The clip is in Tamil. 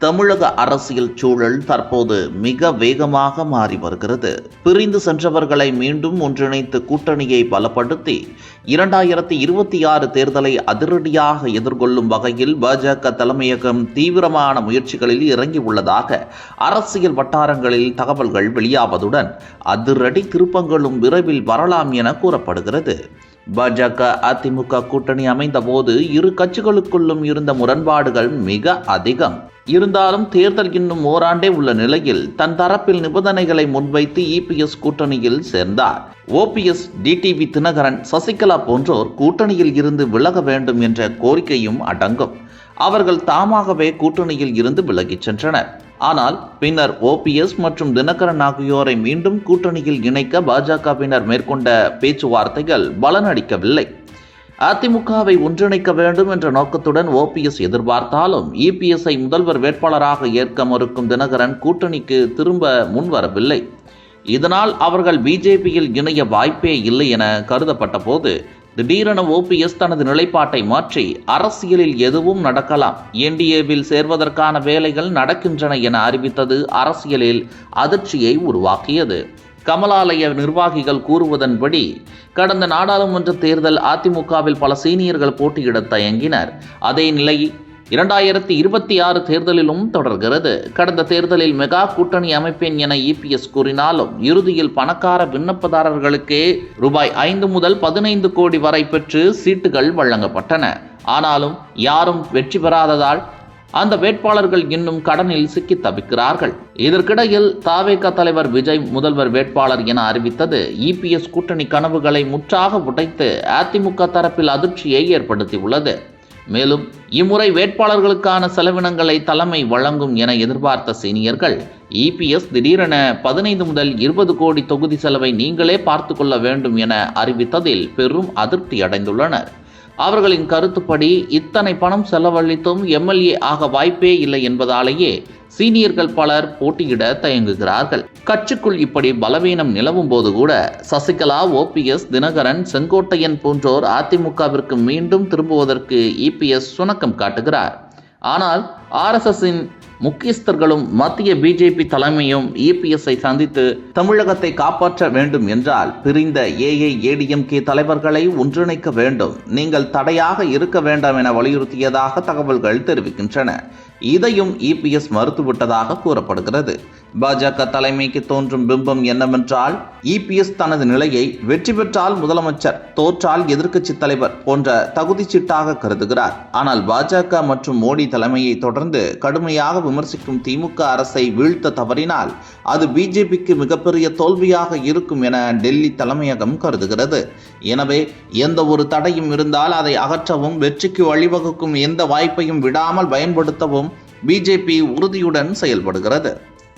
தமிழக அரசியல் சூழல் தற்போது மிக வேகமாக மாறி வருகிறது. பிரிந்து சென்றவர்களை மீண்டும் ஒன்றிணைத்து கூட்டணியை பலப்படுத்தி 2026 தேர்தலை அதிரடியாக எதிர்கொள்ளும் வகையில் பாஜக தலைமையகம் தீவிரமான முயற்சிகளில் இறங்கியுள்ளதாக அரசியல் வட்டாரங்களில் தகவல்கள் வெளியாவதுடன் அதிரடி திருப்பங்களும் விரைவில் வரலாம் என கூறப்படுகிறது. பாஜக அதிமுக கூட்டணி அமைந்த போது இரு கட்சிகளுக்குள்ளும் இருந்த முரண்பாடுகள் மிக அதிகம். இருந்தாலும் தேர்தல் இன்னும் ஓராண்டே உள்ள நிலையில் தன் தரப்பில் நிபந்தனைகளை முன்வைத்து இபிஎஸ் கூட்டணியில் சேர்ந்தார். ஓபிஎஸ், டிடிவி தினகரன், சசிகலா போன்றோர் கூட்டணியில் இருந்து விலக வேண்டும் என்ற கோரிக்கையும் அடங்கும். அவர்கள் தாமாகவே கூட்டணியில் இருந்து விலகிச் சென்றனர். ஆனால் பின்னர் ஓபிஎஸ் மற்றும் தினகரன் ஆகியோரை மீண்டும் கூட்டணியில் இணைக்க பாஜகவினர் மேற்கொண்ட பேச்சுவார்த்தைகள் பலனளிக்கவில்லை. அதிமுகவை ஒன்றிணைக்க வேண்டும் என்ற நோக்கத்துடன் ஓபிஎஸ் எதிர்பார்த்தாலும் இபிஎஸ்ஐ முதல்வர் வேட்பாளராக ஏற்க மறுக்கும் தினகரன் கூட்டணிக்கு திரும்ப முன்வரவில்லை. இதனால் அவர்கள் பிஜேபியில் இணைய வாய்ப்பே இல்லை என கருதப்பட்ட போது திடீரென ஓபிஎஸ் தனது நிலைப்பாட்டை மாற்றி அரசியலில் எதுவும் நடக்கலாம், என்டிஏவில் சேர்வதற்கான வேலைகள் நடக்கின்றன என அறிவித்தது அரசியலில் அதிர்ச்சியை உருவாக்கியது. கமலாலய நிர்வாகிகள் கூறுவதன்படி கடந்த நாடாளுமன்ற தேர்தல் அதிமுகவில் பல சீனியர்கள் போட்டியிட தயங்கினர். அதே நிலை 2026 தேர்தலிலும் தொடர்கிறது. கடந்த தேர்தலில் மெகா கூட்டணி அமைப்பேன் என இபிஎஸ் கூறினாலும் இறுதியில் பணக்கார விண்ணப்பதாரர்களுக்கே ரூபாய் 5 முதல் 15 கோடி வரை பெற்று சீட்டுகள் வழங்கப்பட்டன. ஆனாலும் யாரும் வெற்றி பெறாததால் அந்த வேட்பாளர்கள் இன்னும் கடனில் சிக்கி தவிக்கிறார்கள். இதற்கிடையில் தவேக தலைவர் விஜய் முதல்வர் வேட்பாளர் என அறிவித்தது இபிஎஸ் கூட்டணி கனவுகளை முற்றாக உடைத்து அதிமுக தரப்பில் அதிர்ச்சியை ஏற்படுத்தியுள்ளது. மேலும் இம்முறை வேட்பாளர்களுக்கான செலவினங்களை தலைமை வழங்கும் என எதிர்பார்த்த சீனியர்கள் இபிஎஸ் திடீரென 15 முதல் 20 கோடி தொகுதி செலவை நீங்களே பார்த்து கொள்ள வேண்டும் என அறிவித்ததில் பெரும் அதிருப்தி அடைந்துள்ளனர். அவர்களின் கருத்துப்படி இத்தனை பணம் செலவழித்தும் எம்எல்ஏ ஆக வாய்ப்பே இல்லை என்பதாலேயே சீனியர்கள் பலர் போட்டியிட தயங்குகிறார்கள். கட்சிக்குள் இப்படி பலவீனம் நிலவும் போது கூட சசிகலா, ஓபிஎஸ், தினகரன், செங்கோட்டையன் போன்றோர் அதிமுகவிற்கு மீண்டும் திரும்புவதற்கு இபிஎஸ் சுணக்கம் காட்டுகிறார். ஆனால் ஆர்எஸ்எஸின் முக்கியஸ்தர்களும் மத்திய பிஜேபி தலைமையும் இபிஎஸ்ஐ சந்தித்து தமிழகத்தை காப்பாற்ற வேண்டும் என்றால் பிரிந்த ஏஐஏடிஎம்கே தலைவர்களை ஒன்றிணைக்க வேண்டும், நீங்கள் தடையாக இருக்க வேண்டாம் என வலியுறுத்தியதாக தகவல்கள் தெரிவிக்கின்றன. இதையும் இபிஎஸ் மறுத்துவிட்டதாக கூறப்படுகிறது. பாஜக தலைமைக்கு தோன்றும் பிம்பம் என்னவென்றால் இபிஎஸ் தனது நிலையை வெற்றி பெற்றால் முதலமைச்சர், தோற்றால் எதிர்க்கட்சி தலைவர் போன்ற தகுதி சீட்டாக கருதுகிறார். ஆனால் பாஜக மற்றும் மோடி தலைமையை தொடர்ந்து கடுமையாக விமர்சிக்கும் திமுக அரசை வீழ்த்த தவறினால் அது பிஜேபிக்கு மிகப்பெரிய தோல்வியாக இருக்கும் என டெல்லி தலைமையகம் கருதுகிறது. எனவே எந்த ஒரு தடையும் இருந்தால் அதை அகற்றவும், வெற்றிக்கு வழிவகுக்கும் எந்த வாய்ப்பையும் விடாமல் பயன்படுத்தவும் பிஜேபி உறுதியுடன் செயல்படுகிறது.